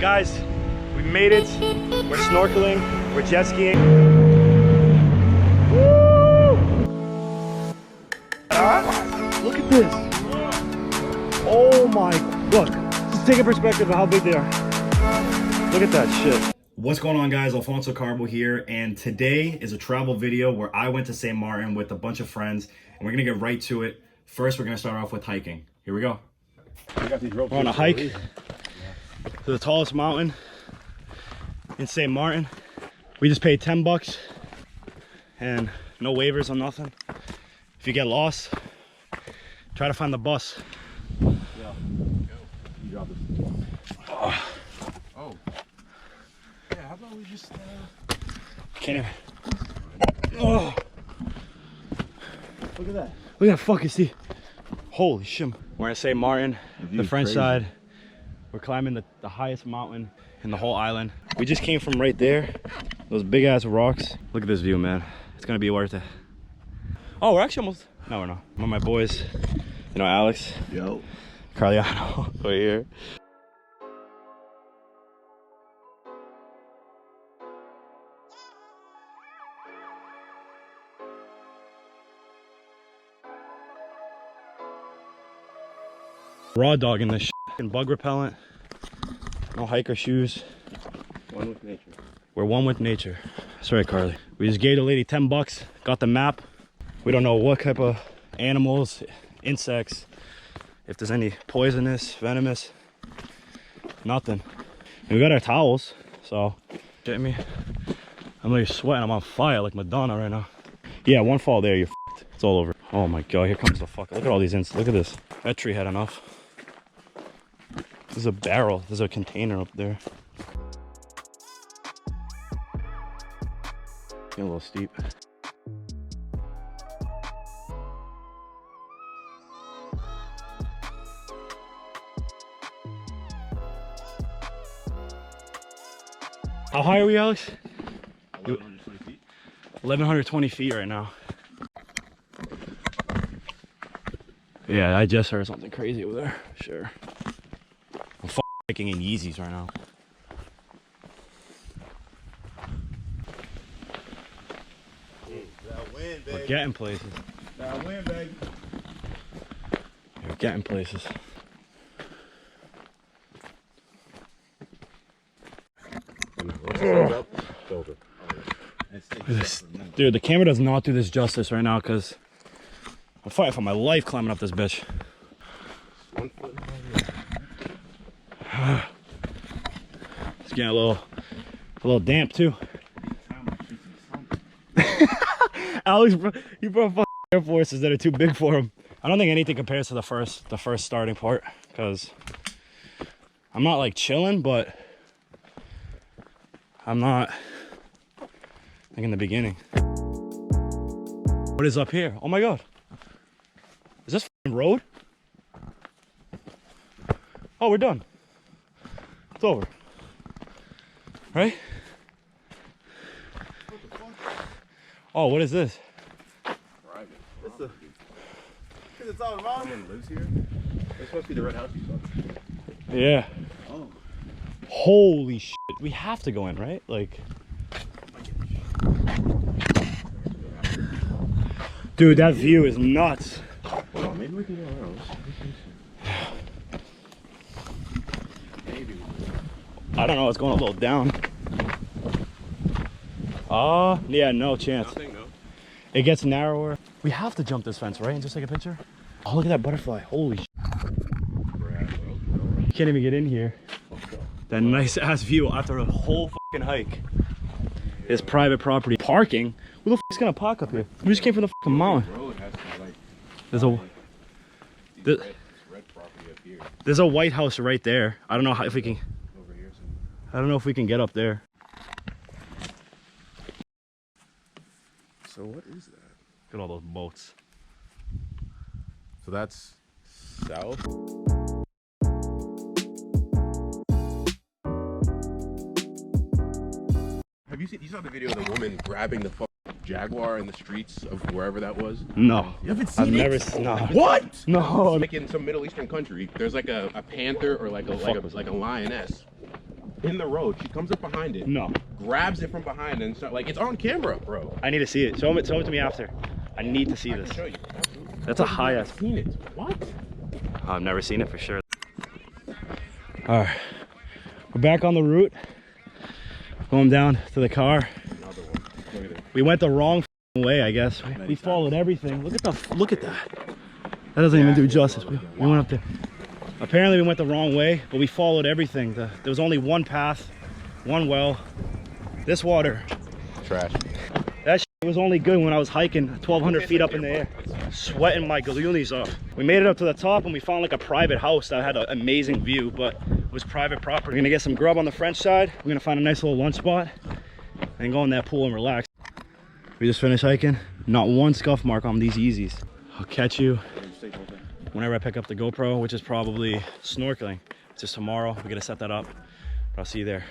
Guys, we made it. We're snorkeling, we're jet skiing. Woo! Look at this. Oh my, look. Just take a perspective of how big they are. Look at that shit. What's going on, guys? Alfonso Carbo here, and today is a travel video where I went to St. Maarten with a bunch of friends, and we're gonna get right to it. First, we're gonna start off with hiking. Here we go. We're on a hike to the tallest mountain in St. Maarten. We just paid 10 bucks and no waivers on nothing. If you get lost, try to find the bus. Yeah. You drop this. Oh. Yeah, how about we just Can't even. Oh. Look at that. Look at that fucking see. Holy shit. We're in St. Maarten, the French side. We're climbing the highest mountain in the whole island. We just came from right there. Those big ass rocks. Look at this view, man. It's gonna be worth it. Oh, we're actually almost. No, we're not. One of my boys, you know, Alex. Yo. Carliano over here. Raw dog in this shit. And bug repellent. No hiker shoes. One with nature. We're one with nature. That's right, Carly. We just gave the lady 10 bucks. Got the map. We don't know what type of animals, insects, if there's any poisonous, venomous, nothing. And we got our towels, so get me. I'm like sweating. I'm on fire like Madonna right now. Yeah, one fall there, you're f***ed. It's all over. Oh my god, here comes the fuck. Look at all these look at this. That tree had enough. There's a barrel. There's a container up there. Getting a little steep. How high are we, Alex? 1,120 feet. 1,120 feet right now. Yeah, I just heard something crazy over there. Sure. I'm hiking in Yeezys right now. That wind, baby. We're getting places. That wind, baby. We're getting places. Dude, the camera does not do this justice right now because I'm fighting for my life climbing up this bitch. 1 foot. It's getting a little damp too. Alex, he brought fucking Air Forces that are too big for him. I don't think anything compares to the first starting part because I'm not like chilling, but I'm not like in the beginning. What is up here? Oh my god. Is this fucking road? Oh, we're done. It's over. Right? What the fuck? Oh, what is this? Private. It's the. Because it's all around. Someone lives here. It's supposed to be the red house you saw. Yeah. Oh. Holy shit. We have to go in, right? Like. Dude, that view is nuts. Well, maybe we can go around. Maybe. I don't know, it's going a little down. Yeah, no chance. Nothing, no. It gets narrower. We have to jump this fence, right? And just take a picture? Oh, look at that butterfly. Holy shit. You can't even get in here. That nice ass view after a whole fucking hike. It's private property. Parking? Who the fuck's gonna park up here? We just came from the fucking mountain. There's a there's a White House right there. I don't know if we can. I don't know if we can get up there. So what is that? Look at all those boats. So that's south. Have you saw the video of the woman grabbing the jaguar in the streets of wherever that was? No. You haven't seen I've it? never seen. No. What? No. Like in some Middle Eastern country, there's like a panther or like a lioness in the road. She comes up behind it. No. Grabs it from behind and start, like, it's on camera, bro. I need to see it. Show it to me after. I need to see I this. can show you. That's a high ass. Seen it? What? I've never seen it for sure. All right, we're back on the route. Going down to the car. Another one. Look at it. We went the wrong way, I guess. We followed everything. Look at that. That doesn't even do justice. We went up there. Apparently we went the wrong way, but we followed everything. There was only one path, one well. This water. Trash. That shit was only good when I was hiking 1,200 feet up in the air. Sweating my galoonis off. We made it up to the top and we found like a private house that had an amazing view, but it was private property. We're gonna get some grub on the French side. We're gonna find a nice little lunch spot and go in that pool and relax. We just finished hiking. Not one scuff mark on these Yeezys. I'll catch you whenever I pick up the GoPro, which is probably snorkeling. It's just tomorrow. We gotta set that up. But I'll see you there.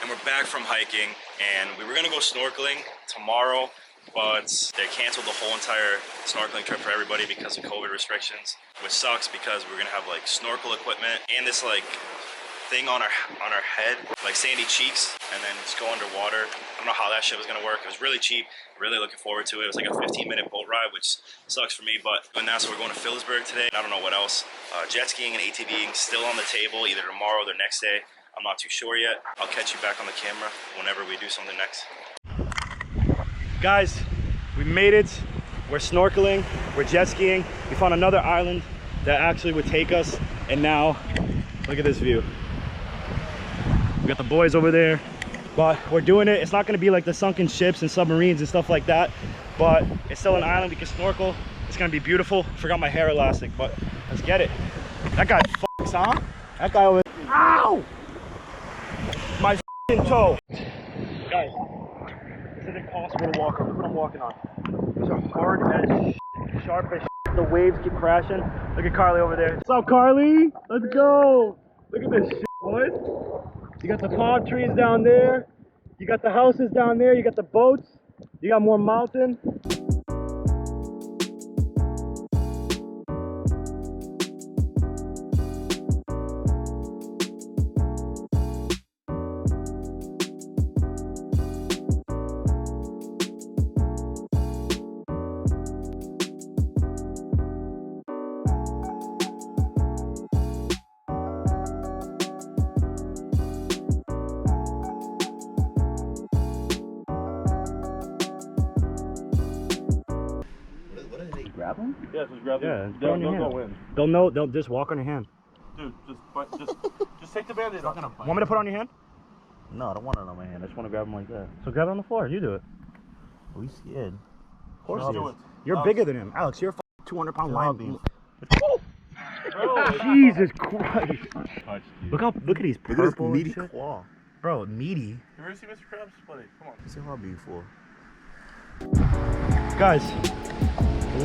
And we're back from hiking, and we were gonna go snorkeling tomorrow, but they canceled the whole entire snorkeling trip for everybody because of COVID restrictions, which sucks because we're gonna have like snorkel equipment and this like thing on our head, like sandy cheeks, and then just go underwater. I don't know how that shit was gonna work. It was really cheap. Really looking forward to it. It was like a 15-minute boat ride, which sucks for me, but and that's we're going to Phillipsburg today. I don't know what else. Jet skiing and ATVing still on the table, either tomorrow or the next day. I'm not too sure yet. I'll catch you back on the camera whenever we do something next. Guys, we made it. We're snorkeling, we're jet skiing. We found another island that actually would take us, and now look at this view. We got the boys over there, but we're doing it. It's not gonna be like the sunken ships and submarines and stuff like that, but it's still an island. We can snorkel. It's gonna be beautiful. Forgot my hair elastic, but let's get it. That guy fucks, huh? That guy over there. Ow! My f***ing toe. Guys, this is impossible to walk on. Look what I'm walking on. These are hard as shit, sharp as shit. The waves keep crashing. Look at Carly over there. What's up, Carly? Let's go. Look at this shit, boys. You got the palm trees down there. You got the houses down there. You got the boats. You got more mountain. Grab them? Yeah, just grab Yeah, them. put on your Don't hand. go in. They'll know. They'll just walk on your hand. Dude, just take the band-aid off. Want me to put on your hand? No, I don't want it on my hand. I just want to grab them like that. So grab it on the floor. You do it. Are we scared? Of course I'll he do is. it. You're bigger than him. Alex, you're a 200-pound lion beam. Bro, Jesus Christ. touched you. Look at these Look at this purple meaty and shit. claw. Bro, meaty. You ever see Mr. Krabs? Buddy, come on. What's your hobby for? Guys,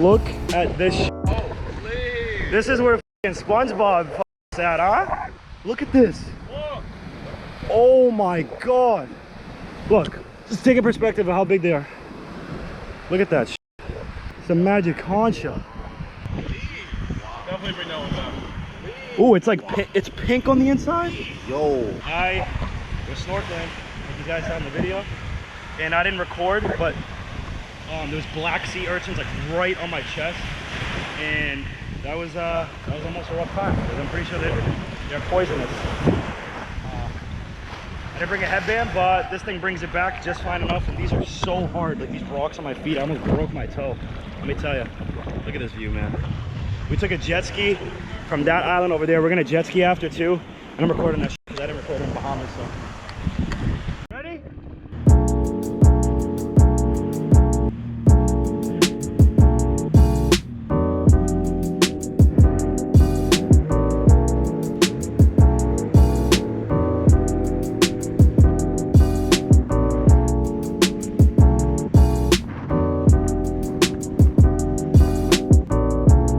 look at this shit. Oh, please. This is where f***ing SpongeBob f***s at, huh? Look at this. Look. Oh my God. Look, just take a perspective of how big they are. Look at that shit. It's a magic concha. Definitely bring that one back. Oh, it's like it's pink on the inside. Yo. I was snorkeling, like you guys saw in the video, and I didn't record, but there was black sea urchins like right on my chest, and that was almost a rough time because I'm pretty sure they're poisonous. I didn't bring a headband, but this thing brings it back just fine enough. And these are so hard, like these rocks on my feet. I almost broke my toe. Let me tell you. Look at this view, man. We took a jet ski from that island over there. We're gonna jet ski after too. And I'm recording that shit because I didn't record in Bahamas, so. Ready?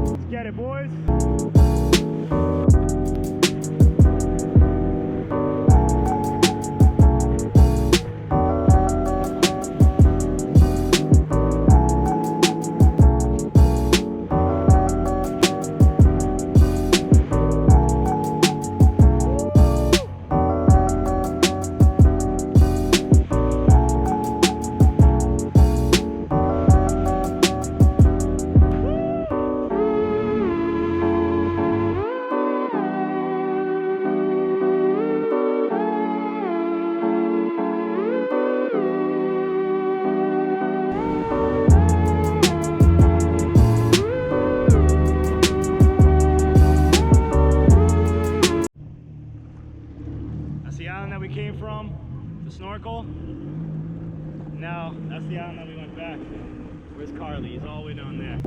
Let's get it, boys. to snorkel. Now, that's the island that we went back to. Where's Carly? He's all the way down there.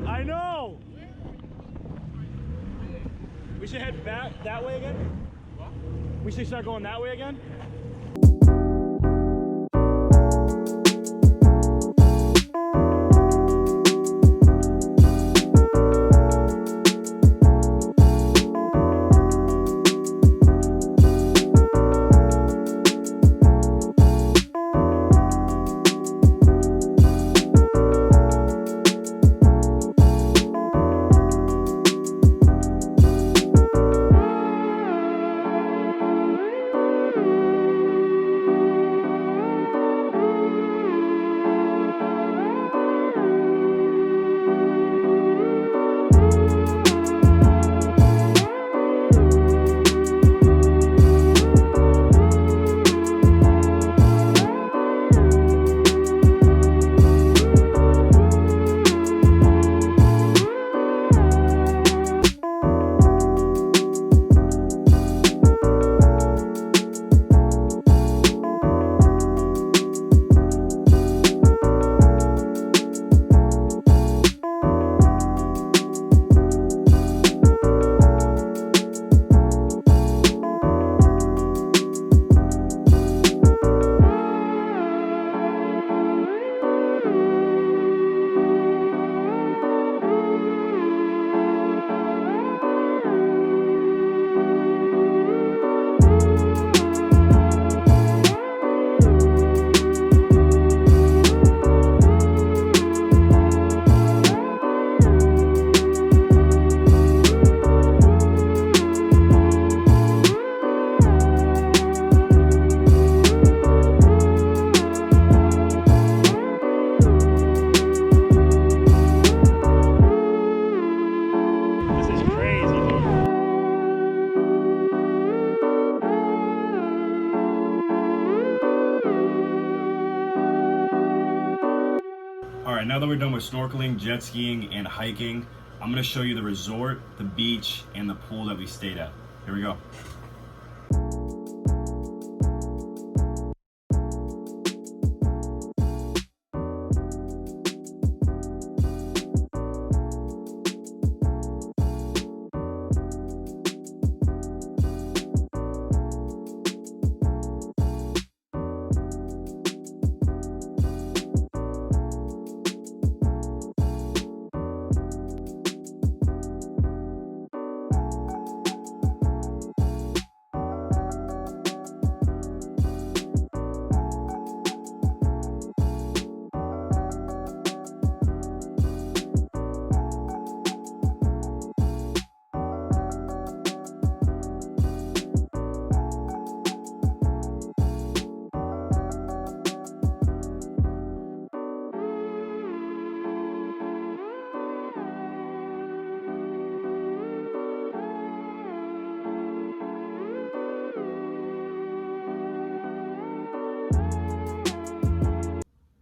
I know! We should head back that way again? What? We should start going that way again? Alright, now that we're done with snorkeling, jet skiing, and hiking, I'm going to show you the resort, the beach, and the pool that we stayed at. Here we go.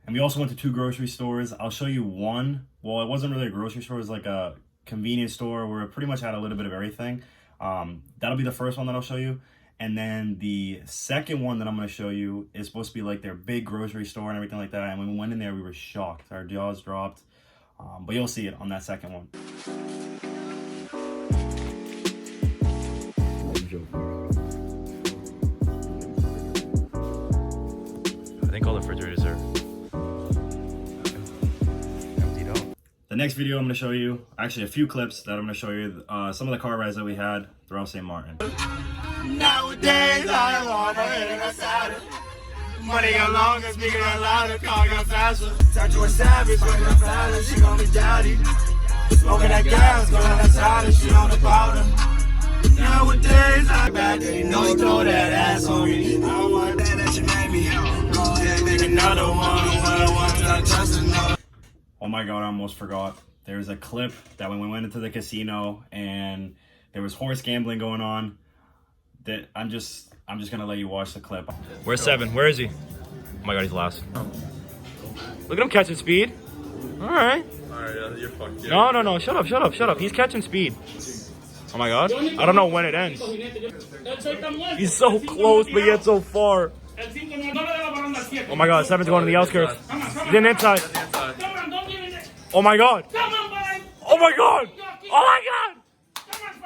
We also went to 2 grocery stores. I'll show you one. Well, it wasn't really a grocery store. It was like a convenience store where it pretty much had a little bit of everything. That'll be the first one that I'll show you. And then the second one that I'm going to show you is supposed to be like their big grocery store and everything like that. And when we went in there, we were shocked. Our jaws dropped. But you'll see it on that second one. I think all the refrigerators are emptied out. The next video I'm going to show you, actually a few clips that I'm going to show you, some of the car rides that we had throughout St. Martin. Nowadays I don't want to hit a saddle. Money got longer, speaking out louder, car got faster. Turn to a savage, fucking a fella, she gon' be daddy. Smoking that gas, going outside and she on the powder. Nowadays I back, they know you throw that ass on me. I don't want that you made me. Go ahead, make another one, I trust another. Oh my god, I almost forgot. There's a clip that when we went into the casino and there was horse gambling going on. I'm just gonna let you watch the clip. Where's 7? Where is he? Oh my god, he's last. Look at him catching speed. Alright. Alright, you're fucked. No. Shut up. He's catching speed. Oh my god. I don't know when it ends. He's so close, but yet so far. Oh my god, 7's going to the outskirts. He's in inside. Oh my god. Oh my god. Oh my god.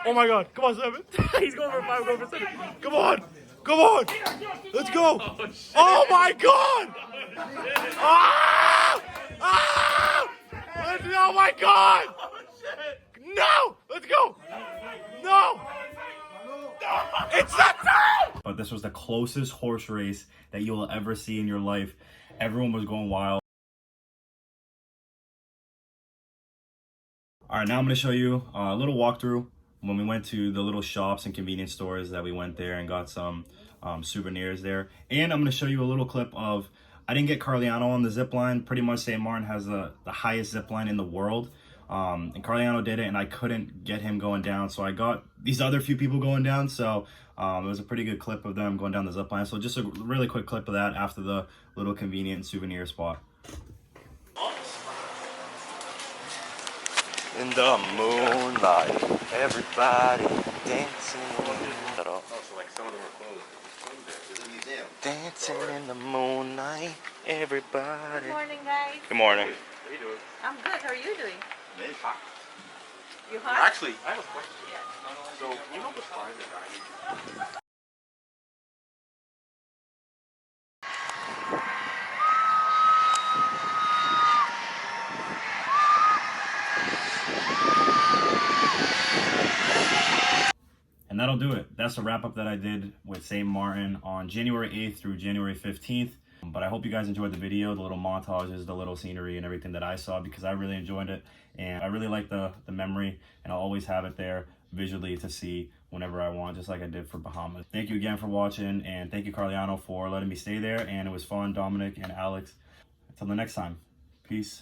Oh my god. Come on, 7. He's going for 5, going for 7. Come on. Let's go. Oh my god. Ah! Ah! Oh my god. No. Let's go. No. It's the time. But this was the closest horse race that you will ever see in your life. Everyone was going wild. All right, now I'm going to show you a little walkthrough when we went to the little shops and convenience stores that we went there and got some souvenirs there. And I'm going to show you a little clip of, I didn't get Carliano on the zip line. Pretty much St. Maarten has the highest zip line in the world. And Carliano did it, and I couldn't get him going down. So I got these other few people going down. So it was a pretty good clip of them going down the zip line. So just a really quick clip of that after the little convenient souvenir spot. In the moonlight, everybody dancing. Oh, so like some of them are closed. There's a museum. Dancing in the moonlight, everybody. Good morning, guys. Good morning. How you doing? I'm good. How are you doing? Maybe hot. You hot? Actually, I have a question. So, you know the sign that I need? And that'll do it. That's a wrap up that I did with St. Maarten on January 8th through January 15th. But I hope you guys enjoyed the video, the little montages, the little scenery and everything that I saw, because I really enjoyed it. And I really like the memory, and I'll always have it there visually to see whenever I want, just like I did for Bahamas. Thank you again for watching, and thank you, Carliano, for letting me stay there. And it was fun, Dominic and Alex. Until the next time, peace.